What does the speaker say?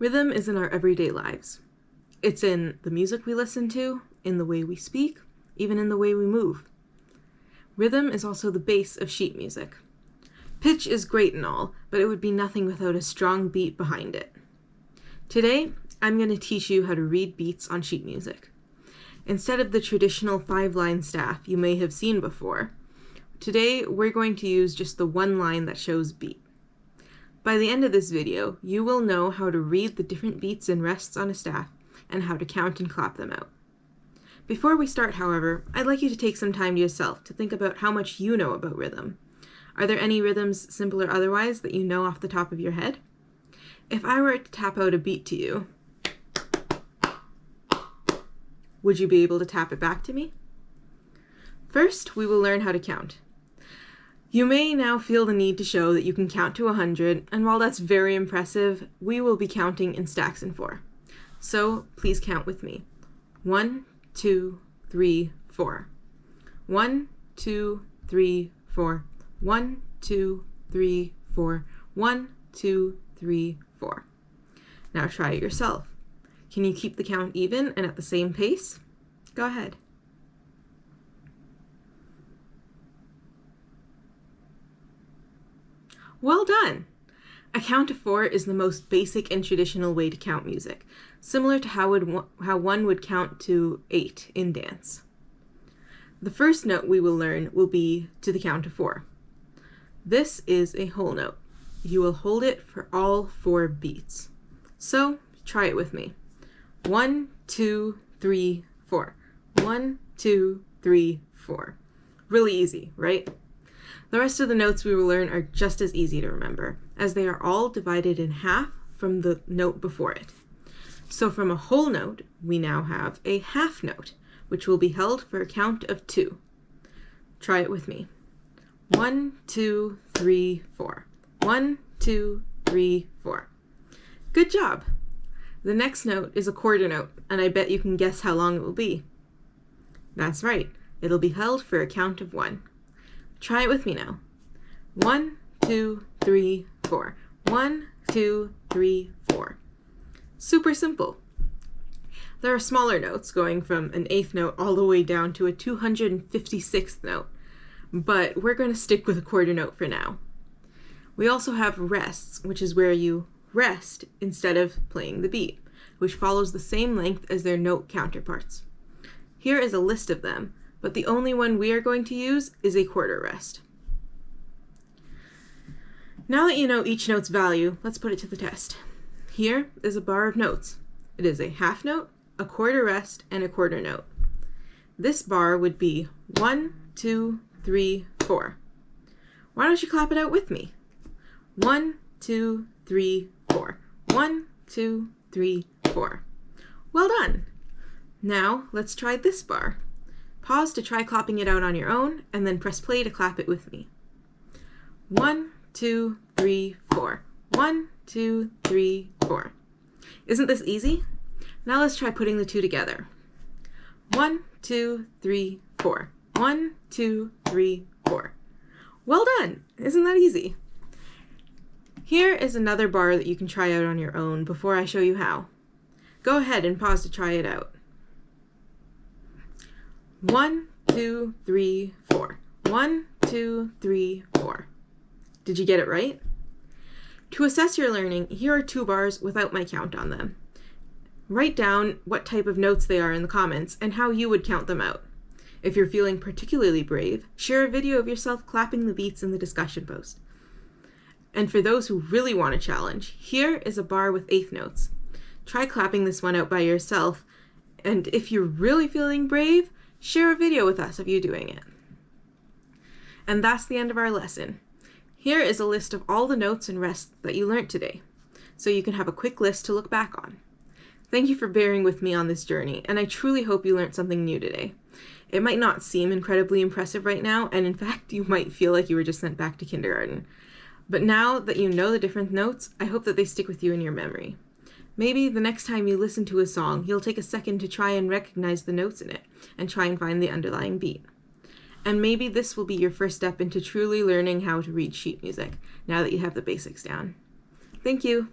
Rhythm is in our everyday lives. It's in the music we listen to, in the way we speak, even in the way we move. Rhythm is also the base of sheet music. Pitch is great and all, but it would be nothing without a strong beat behind it. Today, I'm going to teach you how to read beats on sheet music. Instead of the traditional 5-line staff you may have seen before, today we're going to use just the one line that shows beat. By the end of this video, you will know how to read the different beats and rests on a staff and how to count and clap them out. Before we start, however, I'd like you to take some time to yourself to think about how much you know about rhythm. Are there any rhythms, simple or otherwise, that you know off the top of your head? If I were to tap out a beat to you, would you be able to tap it back to me? First, we will learn how to count. You may now feel the need to show that you can count to 100, and while that's very impressive, we will be counting in stacks in 4. So please count with me. 1, 2, 3, 4. 1, 2, 3, 4. 1, 2, 3, 4. 1, 2, 3, 4. Now try it yourself. Can you keep the count even and at the same pace? Go ahead. Well done! A count to 4 is the most basic and traditional way to count music, similar to how one would count to 8 in dance. The first note we will learn will be to the count of 4. This is a whole note. You will hold it for all 4 beats. So, try it with me. 1, 2, 3, 4. 1, 2, 3, 4. Really easy, right? The rest of the notes we will learn are just as easy to remember, as they are all divided in half from the note before it. So from a whole note, we now have a half note, which will be held for a count of 2. Try it with me. 1, 2, 3, 4. 1, 2, 3, 4. Good job! The next note is a quarter note, and I bet you can guess how long it will be. That's right, it'll be held for a count of 1. Try it with me now. 1, 2, 3, 4. 1, 2, 3, 4. Super simple. There are smaller notes going from an 8th note all the way down to a 256th note, but we're going to stick with a quarter note for now. We also have rests, which is where you rest instead of playing the beat, which follows the same length as their note counterparts. Here is a list of them, but the only one we are going to use is a quarter rest. Now that you know each note's value, let's put it to the test. Here is a bar of notes. It is a half note, a quarter rest, and a quarter note. This bar would be 1, 2, 3, 4. Why don't you clap it out with me? 1, 2, 3, 4. 1, 2, 3, 4. Well done! Now let's try this bar. Pause to try clapping it out on your own, and then press play to clap it with me. 1, 2, 3, 4. 1, 2, 3, 4. Isn't this easy? Now let's try putting the two together. 1, 2, 3, 4. 1, 2, 3, 4. Well done! Isn't that easy? Here is another bar that you can try out on your own before I show you how. Go ahead and pause to try it out. 1, 2, 3, 4. 1, 2, 3, 4. Did you get it right? To assess your learning, here are 2 bars without my count on them. Write down what type of notes they are in the comments and how you would count them out. If you're feeling particularly brave, share a video of yourself clapping the beats in the discussion post. And for those who really want a challenge, here is a bar with 8th notes. Try clapping this one out by yourself, and if you're really feeling brave, share a video with us of you doing it. And that's the end of our lesson. Here is a list of all the notes and rests that you learned today, so you can have a quick list to look back on. Thank you for bearing with me on this journey, and I truly hope you learned something new today. It might not seem incredibly impressive right now, and in fact, you might feel like you were just sent back to kindergarten. But now that you know the different notes, I hope that they stick with you in your memory. Maybe the next time you listen to a song, you'll take a second to try and recognize the notes in it, and try and find the underlying beat. And maybe this will be your first step into truly learning how to read sheet music, now that you have the basics down. Thank you!